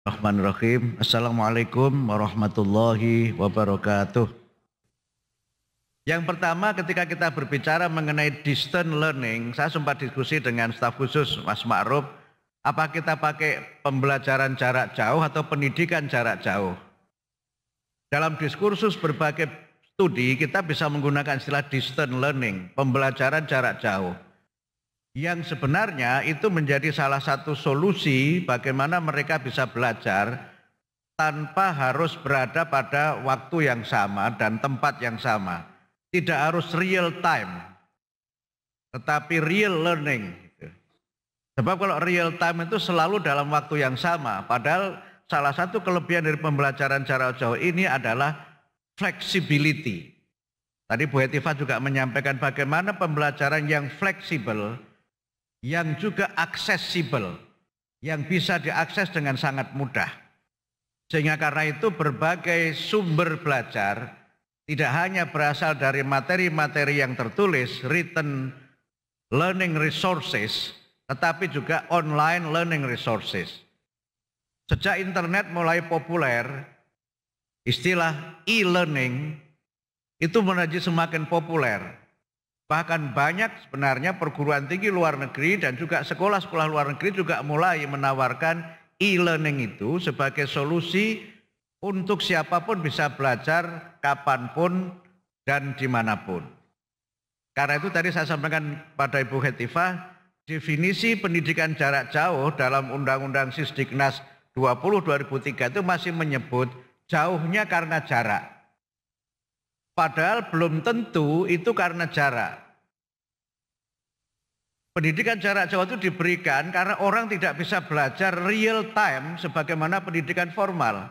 Bismillahirrahmanirrahim. Assalamualaikum warahmatullahi wabarakatuh. Yang pertama, ketika kita berbicara mengenai distance learning, saya sempat diskusi dengan staf khusus Mas Ma'ruf, apa kita pakai pembelajaran jarak jauh atau pendidikan jarak jauh. Dalam diskursus berbagai studi, kita bisa menggunakan istilah distance learning, pembelajaran jarak jauh. Yang sebenarnya itu menjadi salah satu solusi bagaimana mereka bisa belajar tanpa harus berada pada waktu yang sama dan tempat yang sama. Tidak harus real time, tetapi real learning. Sebab kalau real time itu selalu dalam waktu yang sama, padahal salah satu kelebihan dari pembelajaran jarak jauh ini adalah flexibility. Tadi Bu Hetifah juga menyampaikan bagaimana pembelajaran yang fleksibel, yang juga aksesibel, yang bisa diakses dengan sangat mudah. Sehingga karena itu berbagai sumber belajar tidak hanya berasal dari materi-materi yang tertulis, written learning resources, tetapi juga online learning resources. Sejak internet mulai populer, istilah e-learning itu menjadi semakin populer. Bahkan banyak sebenarnya perguruan tinggi luar negeri dan juga sekolah-sekolah luar negeri juga mulai menawarkan e-learning itu sebagai solusi untuk siapapun bisa belajar kapanpun dan dimanapun. Karena itu tadi saya sampaikan pada Ibu Hetifah, definisi pendidikan jarak jauh dalam Undang-Undang Sisdiknas 20/2003 itu masih menyebut jauhnya karena jarak. Padahal belum tentu itu karena jarak. Pendidikan jarak jauh itu diberikan karena orang tidak bisa belajar real time sebagaimana pendidikan formal.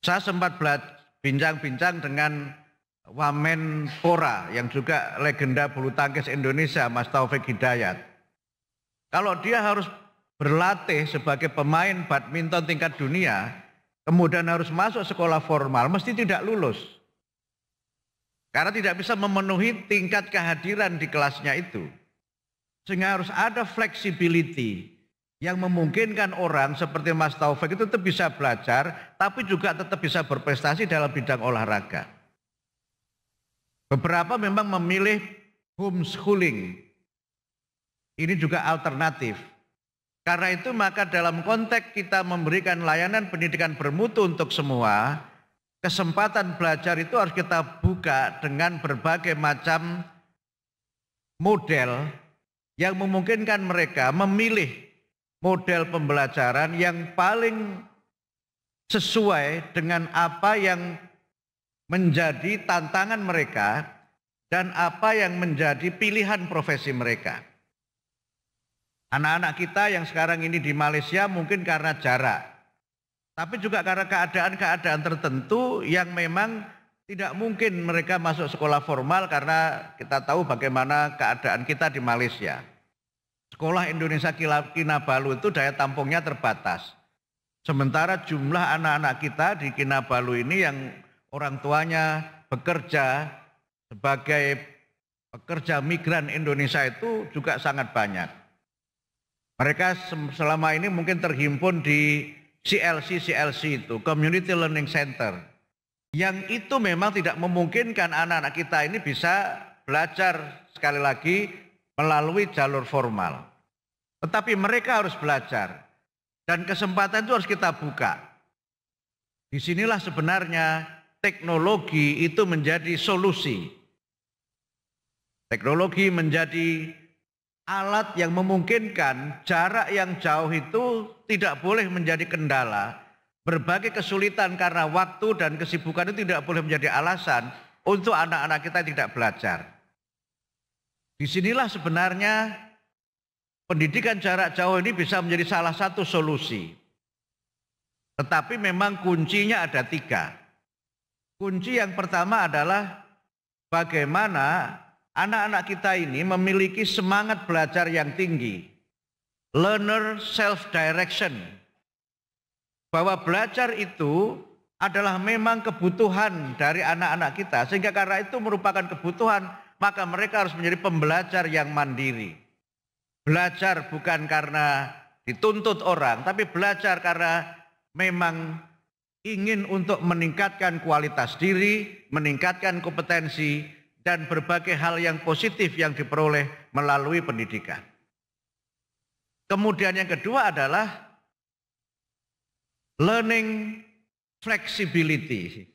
Saya sempat bincang-bincang dengan Wamen Pora yang juga legenda bulu tangkis Indonesia, Mas Taufik Hidayat. Kalau dia harus berlatih sebagai pemain badminton tingkat dunia, kemudian harus masuk sekolah formal, mesti tidak lulus. Karena tidak bisa memenuhi tingkat kehadiran di kelasnya itu. Sehingga harus ada flexibility yang memungkinkan orang seperti Mas Taufik itu tetap bisa belajar, tapi juga tetap bisa berprestasi dalam bidang olahraga. Beberapa memang memilih homeschooling. Ini juga alternatif. Karena itu maka dalam konteks kita memberikan layanan pendidikan bermutu untuk semua, kesempatan belajar itu harus kita buka dengan berbagai macam model yang memungkinkan mereka memilih model pembelajaran yang paling sesuai dengan apa yang menjadi tantangan mereka dan apa yang menjadi pilihan profesi mereka. Anak-anak kita yang sekarang ini di Malaysia mungkin karena jarak, tapi juga karena keadaan-keadaan tertentu yang memang tidak mungkin mereka masuk sekolah formal karena kita tahu bagaimana keadaan kita di Malaysia. Sekolah Indonesia Kinabalu itu daya tampungnya terbatas. Sementara jumlah anak-anak kita di Kinabalu ini yang orang tuanya bekerja sebagai pekerja migran Indonesia itu juga sangat banyak. Mereka selama ini mungkin terhimpun di CLC itu, Community Learning Center. Yang itu memang tidak memungkinkan anak-anak kita ini bisa belajar sekali lagi melalui jalur formal. Tetapi mereka harus belajar dan kesempatan itu harus kita buka. Disinilah sebenarnya teknologi itu menjadi solusi. Teknologi menjadi alat yang memungkinkan jarak yang jauh itu tidak boleh menjadi kendala. Berbagai kesulitan karena waktu dan kesibukan itu tidak boleh menjadi alasan untuk anak-anak kita tidak belajar. Disinilah sebenarnya pendidikan jarak jauh ini bisa menjadi salah satu solusi. Tetapi memang kuncinya ada 3. Kunci yang pertama adalah bagaimana anak-anak kita ini memiliki semangat belajar yang tinggi. Learner self-direction. Bahwa belajar itu adalah memang kebutuhan dari anak-anak kita. Sehingga karena itu merupakan kebutuhan, maka mereka harus menjadi pembelajar yang mandiri. Belajar bukan karena dituntut orang, tapi belajar karena memang ingin untuk meningkatkan kualitas diri, meningkatkan kompetensi, dan berbagai hal yang positif yang diperoleh melalui pendidikan. Kemudian yang kedua adalah learning flexibility,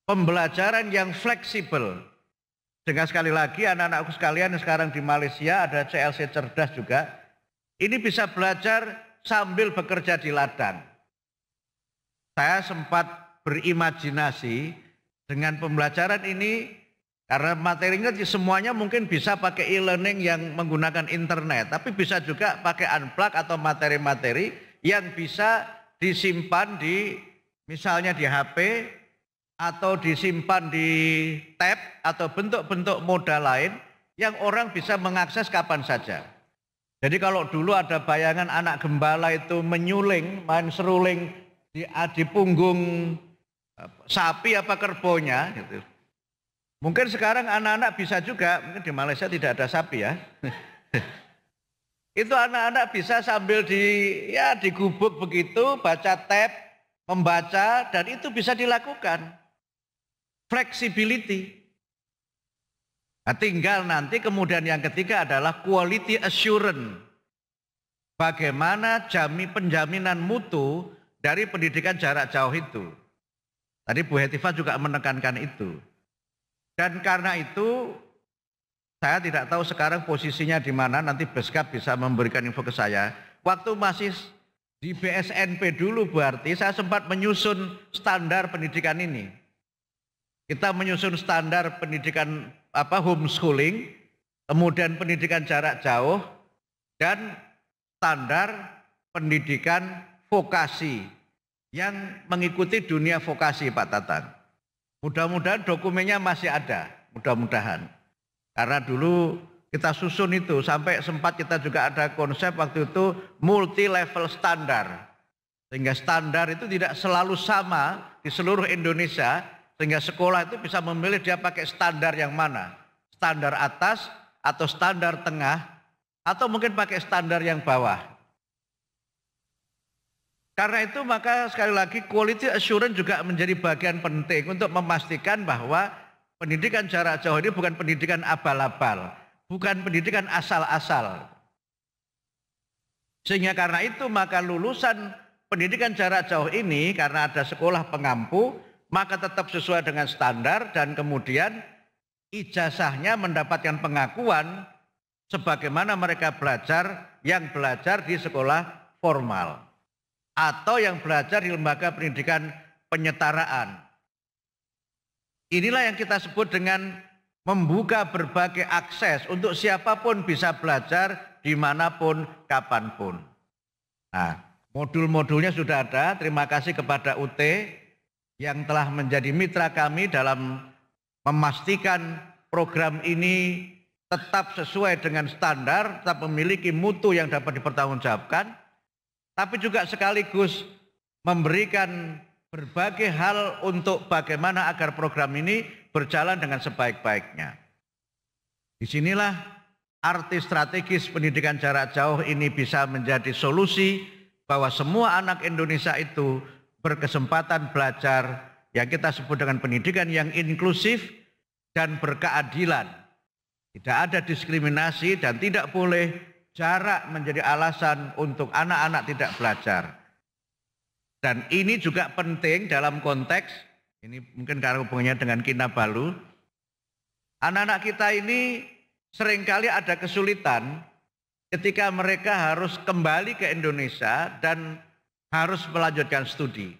pembelajaran yang fleksibel. Dengan sekali lagi anak-anakku sekalian yang sekarang di Malaysia ada CLC cerdas juga, ini bisa belajar sambil bekerja di ladang. Saya sempat berimajinasi dengan pembelajaran ini karena materinya semuanya mungkin bisa pakai e-learning yang menggunakan internet, tapi bisa juga pakai unplug atau materi-materi yang bisa disimpan di misalnya di HP atau disimpan di tab atau bentuk-bentuk moda lain yang orang bisa mengakses kapan saja. Jadi kalau dulu ada bayangan anak gembala itu menyuling, main seruling di punggung sapi apa kerbonya gitu. Mungkin sekarang anak-anak bisa juga, mungkin di Malaysia tidak ada sapi ya. Itu anak-anak bisa sambil digubuk begitu, baca tab, membaca, dan itu bisa dilakukan. Flexibility. Nah, tinggal nanti kemudian yang ketiga adalah quality assurance. Bagaimana penjaminan mutu dari pendidikan jarak jauh itu. Tadi Bu Hetifah juga menekankan itu. Dan karena itu saya tidak tahu sekarang posisinya di mana, nanti Beskap bisa memberikan info ke saya. Waktu masih di BSNP dulu berarti saya sempat menyusun standar pendidikan ini. Kita menyusun standar pendidikan homeschooling, kemudian pendidikan jarak jauh, dan standar pendidikan vokasi yang mengikuti dunia vokasi Pak Tatang. Mudah-mudahan dokumennya masih ada, mudah-mudahan. Karena dulu kita susun itu, sampai sempat kita juga ada konsep waktu itu multi-level standar. Sehingga standar itu tidak selalu sama di seluruh Indonesia, sehingga sekolah itu bisa memilih dia pakai standar yang mana. Standar atas atau standar tengah, atau mungkin pakai standar yang bawah. Karena itu maka sekali lagi quality assurance juga menjadi bagian penting untuk memastikan bahwa pendidikan jarak jauh ini bukan pendidikan abal-abal, bukan pendidikan asal-asal. Sehingga karena itu maka lulusan pendidikan jarak jauh ini karena ada sekolah pengampu, maka tetap sesuai dengan standar dan kemudian ijazahnya mendapatkan pengakuan sebagaimana mereka belajar yang belajar di sekolah formal. Atau yang belajar di lembaga pendidikan penyetaraan. Inilah yang kita sebut dengan membuka berbagai akses untuk siapapun bisa belajar dimanapun, kapanpun. Nah, modul-modulnya sudah ada. Terima kasih kepada UT yang telah menjadi mitra kami dalam memastikan program ini tetap sesuai dengan standar, tetap memiliki mutu yang dapat dipertanggungjawabkan. Tapi juga sekaligus memberikan berbagai hal untuk bagaimana agar program ini berjalan dengan sebaik-baiknya. Disinilah arti strategis pendidikan jarak jauh ini bisa menjadi solusi bahwa semua anak Indonesia itu berkesempatan belajar yang kita sebut dengan pendidikan yang inklusif dan berkeadilan. Tidak ada diskriminasi dan tidak boleh jarak menjadi alasan untuk anak-anak tidak belajar. Dan ini juga penting dalam konteks, ini mungkin karena hubungannya dengan Kinabalu, anak-anak kita ini seringkali ada kesulitan ketika mereka harus kembali ke Indonesia dan harus melanjutkan studi.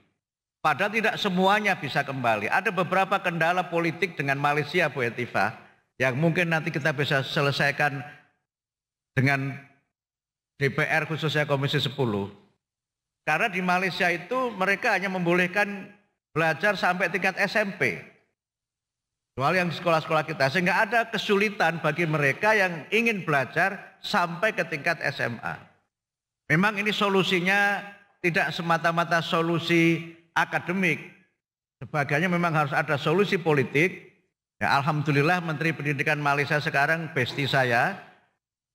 Padahal tidak semuanya bisa kembali. Ada beberapa kendala politik dengan Malaysia, Bu Hetifah, yang mungkin nanti kita bisa selesaikan dengan DPR khususnya Komisi 10. Karena di Malaysia itu mereka hanya membolehkan belajar sampai tingkat SMP. Soal yang di sekolah-sekolah kita, sehingga ada kesulitan bagi mereka yang ingin belajar sampai ke tingkat SMA. Memang ini solusinya tidak semata-mata solusi akademik. Sebagainya memang harus ada solusi politik. Ya, alhamdulillah Menteri Pendidikan Malaysia sekarang bestie saya,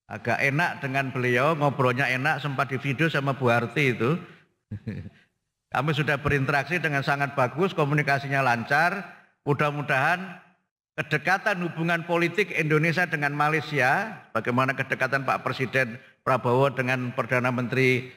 Agak enak dengan beliau, ngobrolnya enak, sempat di video sama Bu Harti itu. Kami sudah berinteraksi dengan sangat bagus, komunikasinya lancar. Mudah-mudahan kedekatan hubungan politik Indonesia dengan Malaysia, bagaimana kedekatan Pak Presiden Prabowo dengan Perdana Menteri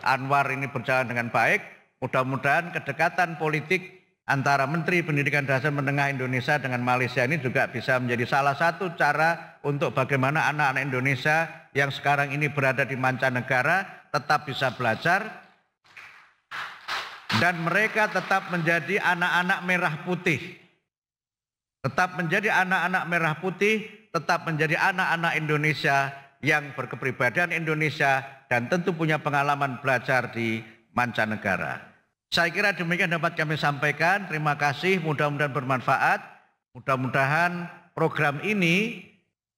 Anwar ini berjalan dengan baik. Mudah-mudahan kedekatan politik antara Menteri Pendidikan Dasar Menengah Indonesia dengan Malaysia ini juga bisa menjadi salah satu cara untuk bagaimana anak-anak Indonesia yang sekarang ini berada di mancanegara tetap bisa belajar dan mereka tetap menjadi anak-anak merah putih. Tetap menjadi anak-anak merah putih, tetap menjadi anak-anak Indonesia yang berkepribadian Indonesia dan tentu punya pengalaman belajar di mancanegara. Saya kira demikian dapat kami sampaikan. Terima kasih, mudah-mudahan bermanfaat. Mudah-mudahan program ini,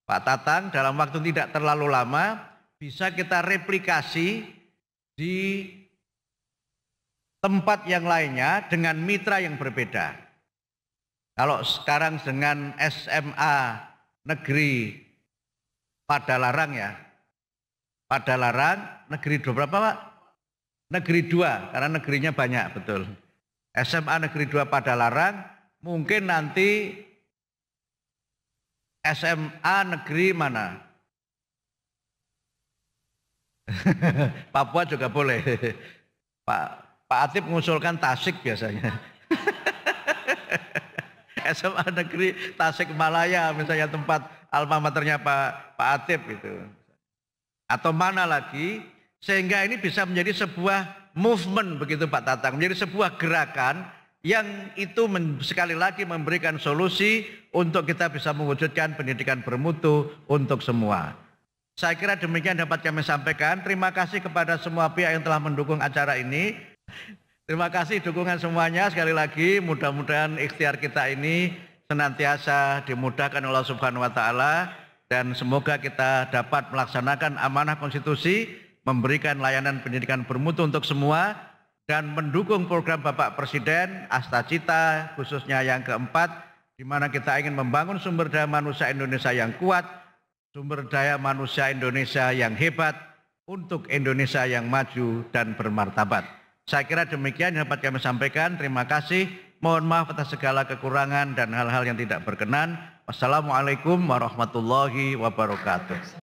Pak Tatang, dalam waktu tidak terlalu lama bisa kita replikasi di tempat yang lainnya dengan mitra yang berbeda. Kalau sekarang dengan SMA Negeri Padalarang ya, Padalarang Negeri 2 berapa Pak? Negeri 2, karena negerinya banyak, betul. SMA Negeri 2 Padalarang, mungkin nanti SMA Negeri mana? Papua juga boleh. Pak Atip mengusulkan Tasik biasanya. SMA Negeri Tasikmalaya misalnya tempat alma maternya Pak Atip itu. Atau mana lagi, sehingga ini bisa menjadi sebuah movement begitu Pak Tatang, menjadi sebuah gerakan yang itu sekali lagi memberikan solusi untuk kita bisa mewujudkan pendidikan bermutu untuk semua. Saya kira demikian dapat kami sampaikan. Terima kasih kepada semua pihak yang telah mendukung acara ini. Terima kasih dukungan semuanya. Sekali lagi mudah-mudahan ikhtiar kita ini senantiasa dimudahkan oleh Allah Subhanahu wa taala dan semoga kita dapat melaksanakan amanah konstitusi, memberikan layanan pendidikan bermutu untuk semua dan mendukung program Bapak Presiden Astacita khususnya yang keempat, di mana kita ingin membangun sumber daya manusia Indonesia yang kuat, sumber daya manusia Indonesia yang hebat untuk Indonesia yang maju dan bermartabat. Saya kira demikian yang dapat kami sampaikan. Terima kasih. Mohon maaf atas segala kekurangan dan hal-hal yang tidak berkenan. Wassalamualaikum warahmatullahi wabarakatuh.